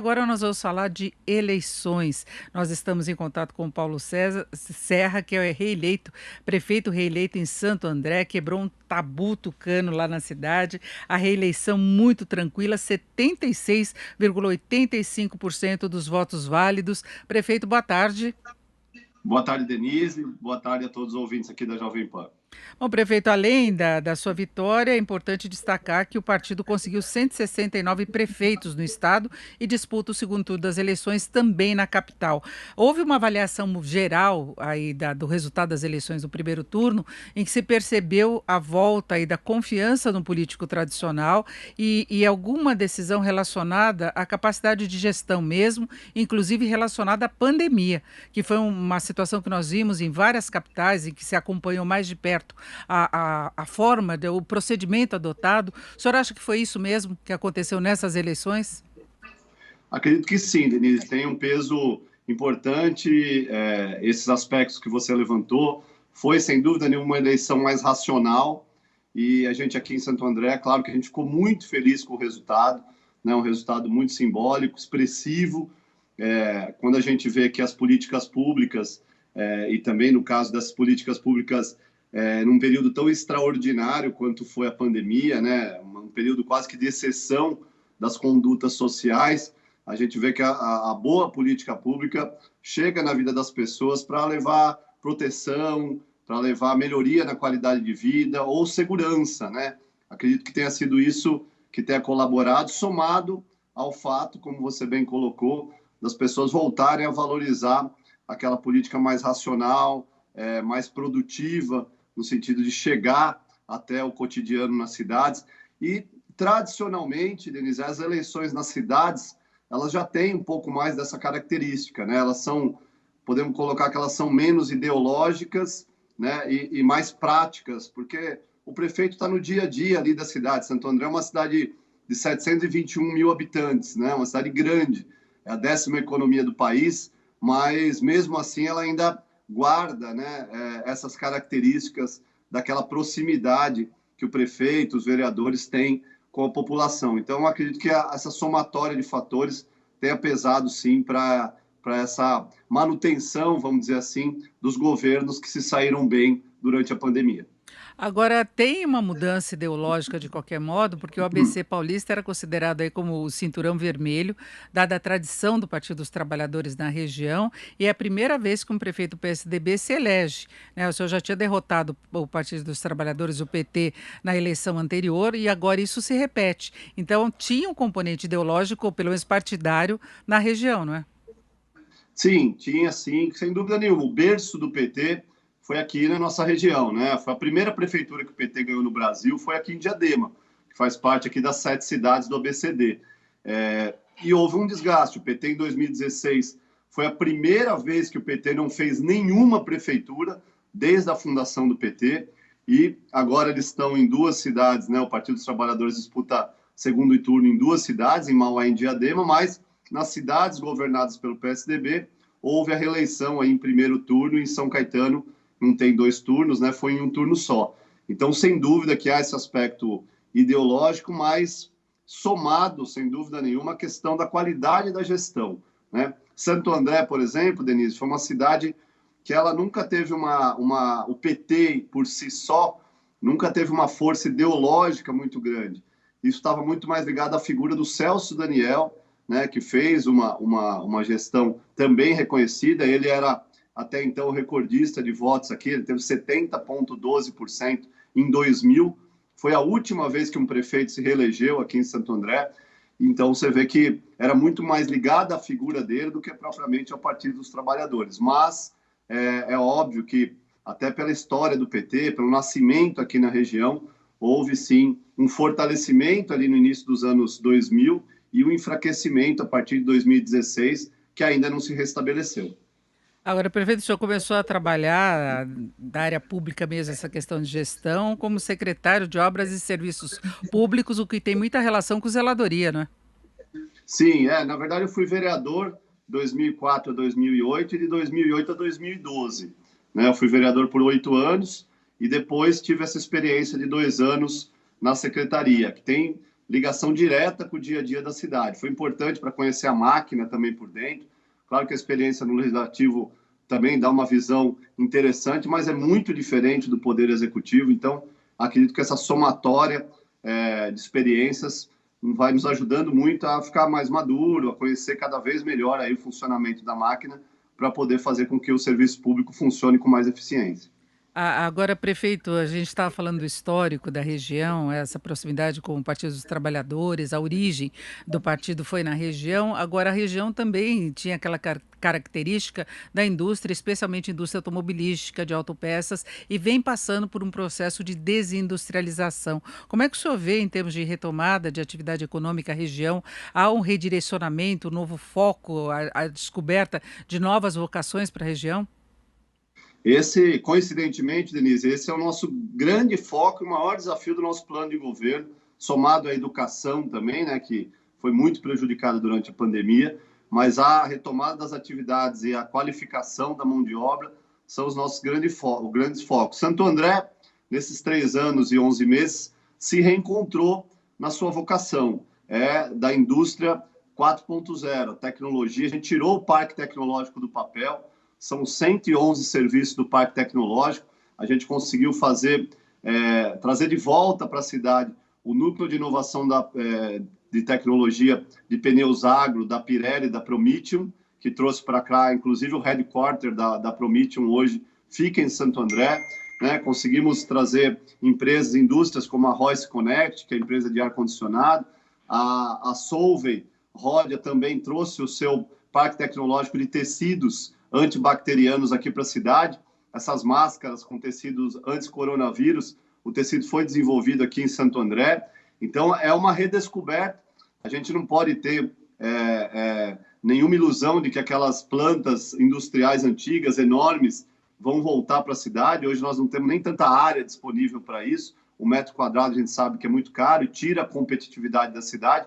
Agora nós vamos falar de eleições. Nós estamos em contato com o Paulo Serra, que é reeleito, prefeito reeleito em Santo André, quebrou um tabu tucano lá na cidade. A reeleição muito tranquila, 76,85% dos votos válidos. Prefeito, boa tarde. Boa tarde, Denise. Boa tarde a todos os ouvintes aqui da Jovem Pan. Bom, prefeito, além da sua vitória, é importante destacar que o partido conseguiu 169 prefeitos no estado e disputa o segundo turno das eleições também na capital. Houve uma avaliação geral aí do resultado das eleições do primeiro turno, em que se percebeu a volta aí da confiança no político tradicional e alguma decisão relacionada à capacidade de gestão mesmo, inclusive relacionada à pandemia, que foi uma situação que nós vimos em várias capitais e que se acompanhou mais de perto a forma, o procedimento adotado. O senhor acha que foi isso mesmo que aconteceu nessas eleições? Acredito que sim, Denise. Tem um peso importante esses aspectos que você levantou. Foi, sem dúvida nenhuma, uma eleição mais racional. E a gente aqui em Santo André, claro que a gente ficou muito feliz com o resultado, né? Um resultado muito simbólico, expressivo. Quando a gente vê que as políticas públicas, e também no caso das políticas públicas num período tão extraordinário quanto foi a pandemia, né? Um período quase que de exceção das condutas sociais, a gente vê que a boa política pública chega na vida das pessoas para levar proteção, para levar melhoria na qualidade de vida ou segurança, né? Acredito que tenha sido isso que tenha colaborado, somado ao fato, como você bem colocou, das pessoas voltarem a valorizar aquela política mais racional, mais produtiva, no sentido de chegar até o cotidiano nas cidades. E, tradicionalmente, Denise, as eleições nas cidades, elas já têm um pouco mais dessa característica, né? Elas são, podemos colocar que elas são menos ideológicas, né? E mais práticas, porque o prefeito está no dia a dia ali da cidade. Santo André é uma cidade de 721 mil habitantes, né? Uma cidade grande, é a 10ª economia do país, mas mesmo assim ela ainda guarda, né, essas características daquela proximidade que o prefeito, os vereadores têm com a população. Então, eu acredito que essa somatória de fatores tenha pesado, sim, para essa manutenção, vamos dizer assim, dos governos que se saíram bem durante a pandemia. Agora, tem uma mudança ideológica de qualquer modo, porque o ABC paulista era considerado aí como o cinturão vermelho, dada a tradição do Partido dos Trabalhadores na região, e é a primeira vez que um prefeito do PSDB se elege, né? O senhor já tinha derrotado o Partido dos Trabalhadores, o PT, na eleição anterior, e agora isso se repete. Então, tinha um componente ideológico, ou pelo menos partidário, na região, não é? Sim, tinha sim, sem dúvida nenhuma. O berço do PT foi aqui na nossa região, né? Foi a primeira prefeitura que o PT ganhou no Brasil, foi aqui em Diadema, que faz parte aqui das 7 cidades do ABCD. E houve um desgaste. O PT em 2016 foi a primeira vez que o PT não fez nenhuma prefeitura desde a fundação do PT. E agora eles estão em 2 cidades, né? O Partido dos Trabalhadores disputa segundo turno em 2 cidades, em Mauá e em Diadema, mas nas cidades governadas pelo PSDB, houve a reeleição aí em primeiro turno. Em São Caetano não tem 2 turnos, né? Foi em um turno só. Então, sem dúvida que há esse aspecto ideológico, mas somado, sem dúvida nenhuma, a questão da qualidade da gestão, né? Santo André, por exemplo, Denise, foi uma cidade que ela nunca teve o PT por si só, nunca teve uma força ideológica muito grande. Isso estava muito mais ligado à figura do Celso Daniel, né, que fez uma gestão também reconhecida. Ele era até então o recordista de votos aqui, ele teve 70,12% em 2000. Foi a última vez que um prefeito se reelegeu aqui em Santo André. Então você vê que era muito mais ligado à figura dele do que propriamente ao Partido dos Trabalhadores. Mas é óbvio que, até pela história do PT, pelo nascimento aqui na região, houve sim um fortalecimento ali no início dos anos 2000 e um enfraquecimento a partir de 2016, que ainda não se restabeleceu. Agora, prefeito, o senhor começou a trabalhar da área pública mesmo, essa questão de gestão, como secretário de Obras e Serviços Públicos, o que tem muita relação com zeladoria, não é? Sim, na verdade eu fui vereador 2004 a 2008 e de 2008 a 2012. Né? Eu fui vereador por 8 anos e depois tive essa experiência de 2 anos na secretaria, que tem ligação direta com o dia a dia da cidade. Foi importante para conhecer a máquina também por dentro. Claro que a experiência no Legislativo também dá uma visão interessante, mas é muito diferente do Poder Executivo. Então, acredito que essa somatória de experiências vai nos ajudando muito a ficar mais maduro, a conhecer cada vez melhor aí o funcionamento da máquina para poder fazer com que o serviço público funcione com mais eficiência. Agora, prefeito, a gente estava falando do histórico da região, essa proximidade com o Partido dos Trabalhadores, a origem do partido foi na região. Agora, a região também tinha aquela característica da indústria, especialmente indústria automobilística, de autopeças, e vem passando por um processo de desindustrialização. Como é que o senhor vê, em termos de retomada de atividade econômica, a região? Há um redirecionamento, um novo foco, a descoberta de novas vocações para a região? Esse, coincidentemente, Denise, esse é o nosso grande foco e o maior desafio do nosso plano de governo, somado à educação também, né, que foi muito prejudicada durante a pandemia, mas a retomada das atividades e a qualificação da mão de obra são os nossos grandes focos. Santo André, nesses 3 anos e 11 meses, se reencontrou na sua vocação, da indústria 4.0, tecnologia. A gente tirou o parque tecnológico do papel, são 111 serviços do Parque Tecnológico. A gente conseguiu trazer de volta para a cidade o núcleo de inovação de tecnologia de pneus agro, da Pirelli e da Prometeum, que trouxe para cá, inclusive o headquarter da Prometeum hoje fica em Santo André. Né? Conseguimos trazer empresas, indústrias como a Royce Connect, que é a empresa de ar-condicionado. A Solvay Ródia também trouxe o seu parque tecnológico de tecidos antibacterianos aqui para a cidade. Essas máscaras com tecidos anti-coronavírus, o tecido foi desenvolvido aqui em Santo André. Então, é uma redescoberta. A gente não pode ter nenhuma ilusão de que aquelas plantas industriais antigas, enormes, vão voltar para a cidade. Hoje nós não temos nem tanta área disponível para isso. O metro quadrado a gente sabe que é muito caro e tira a competitividade da cidade.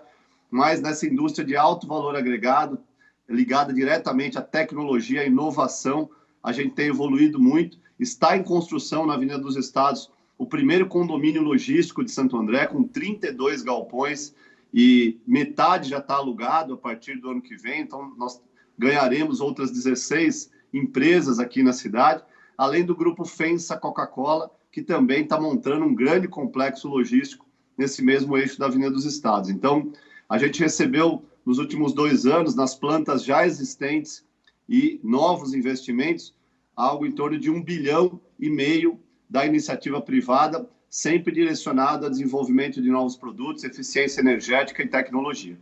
Mas nessa indústria de alto valor agregado, ligada diretamente à tecnologia, à inovação, a gente tem evoluído muito. Está em construção na Avenida dos Estados o primeiro condomínio logístico de Santo André, com 32 galpões, e metade já está alugado a partir do ano que vem. Então, nós ganharemos outras 16 empresas aqui na cidade, além do grupo FEMSA Coca-Cola, que também está montando um grande complexo logístico nesse mesmo eixo da Avenida dos Estados. Então, a gente recebeu nos últimos 2 anos, nas plantas já existentes e novos investimentos, algo em torno de 1,5 bilhão da iniciativa privada, sempre direcionado a desenvolvimento de novos produtos, eficiência energética e tecnologia.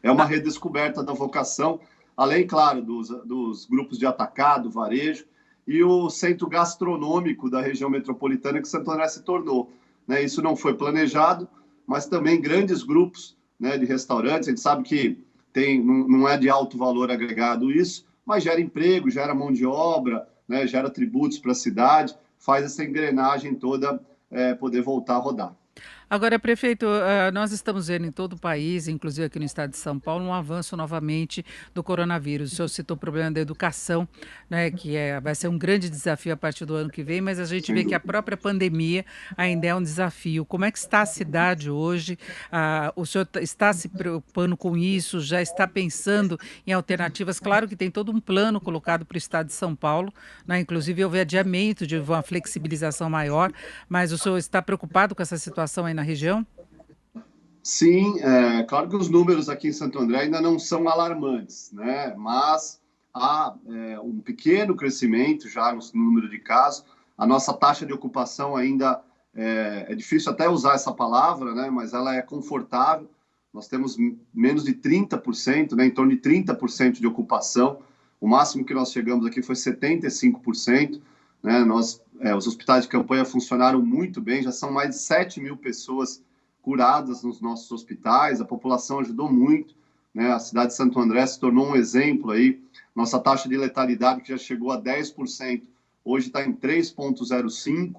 É uma redescoberta da vocação, além, claro, dos grupos de atacado, varejo, e o centro gastronômico da região metropolitana que Santo André se tornou. Né? Isso não foi planejado, mas também grandes grupos, né, de restaurantes. A gente sabe que não é de alto valor agregado isso, mas gera emprego, gera mão de obra, né, gera tributos para a cidade, faz essa engrenagem toda poder voltar a rodar. Agora, prefeito, nós estamos vendo em todo o país, inclusive aqui no estado de São Paulo, um avanço novamente do coronavírus. O senhor citou o problema da educação, né, que vai ser um grande desafio a partir do ano que vem, mas a gente vê que a própria pandemia ainda é um desafio. Como é que está a cidade hoje? O senhor está se preocupando com isso? Já está pensando em alternativas? Claro que tem todo um plano colocado para o estado de São Paulo, né, inclusive houve adiamento de uma flexibilização maior, mas o senhor está preocupado com essa situação aí na região? Sim, claro que os números aqui em Santo André ainda não são alarmantes, né? Mas há um pequeno crescimento já no número de casos. A nossa taxa de ocupação ainda é difícil até usar essa palavra, né? Mas ela é confortável. Nós temos menos de 30%, né? Em torno de 30% de ocupação. O máximo que nós chegamos aqui foi 75%. Né? Os hospitais de campanha funcionaram muito bem, já são mais de 7 mil pessoas curadas nos nossos hospitais, a população ajudou muito, né? A cidade de Santo André se tornou um exemplo aí. Nossa taxa de letalidade, que já chegou a 10%, hoje está em 3,05%,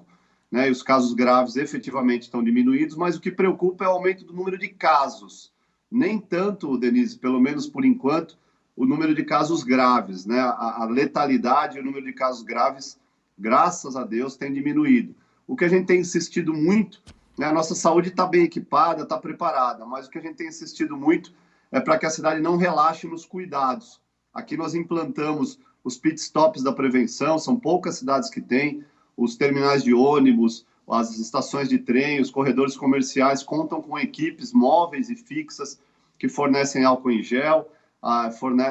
né? E os casos graves efetivamente estão diminuídos, mas o que preocupa é o aumento do número de casos. Nem tanto, Denise, pelo menos por enquanto, o número de casos graves, né? A letalidade e o número de casos graves, graças a Deus, tem diminuído. O que a gente tem insistido muito né? A nossa saúde está bem equipada, está preparada, mas o que a gente tem insistido muito é para que a cidade não relaxe nos cuidados. Aqui nós implantamos os pit stops da prevenção, são poucas cidades que têm, os terminais de ônibus, as estações de trem, os corredores comerciais contam com equipes móveis e fixas que fornecem álcool em gel,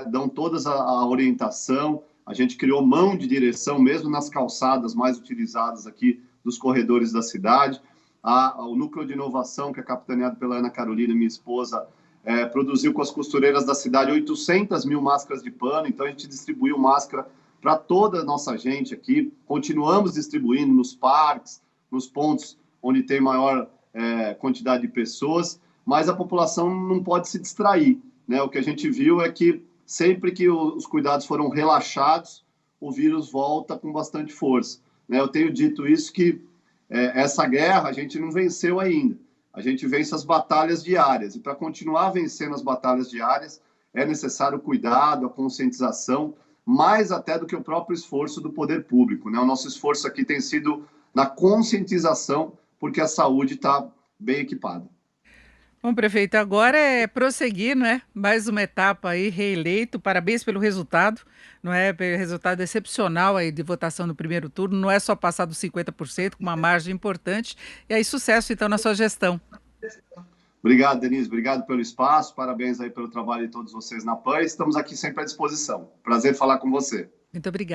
dão toda a orientação. A gente criou mão de direção, mesmo nas calçadas mais utilizadas aqui dos corredores da cidade. O núcleo de inovação, que é capitaneado pela Ana Carolina, minha esposa, produziu com as costureiras da cidade 800 mil máscaras de pano, então a gente distribuiu máscara para toda a nossa gente aqui, continuamos distribuindo nos parques, nos pontos onde tem maior quantidade de pessoas, mas a população não pode se distrair, né? O que a gente viu é que sempre que os cuidados foram relaxados, o vírus volta com bastante força, né? Eu tenho dito isso que essa guerra a gente não venceu ainda. A gente vence as batalhas diárias. E para continuar vencendo as batalhas diárias, é necessário o cuidado, a conscientização, mais até do que o próprio esforço do poder público, né? O nosso esforço aqui tem sido na conscientização, porque a saúde está bem equipada. Bom, prefeito, agora é prosseguir, não é? Mais uma etapa aí, reeleito. Parabéns pelo resultado, não é? Pelo resultado excepcional aí de votação no primeiro turno. Não é só passar dos 50%, com uma margem importante. E aí, sucesso então na sua gestão. Obrigado, Denise. Obrigado pelo espaço. Parabéns aí pelo trabalho de todos vocês na PAN. Estamos aqui sempre à disposição. Prazer falar com você. Muito obrigada.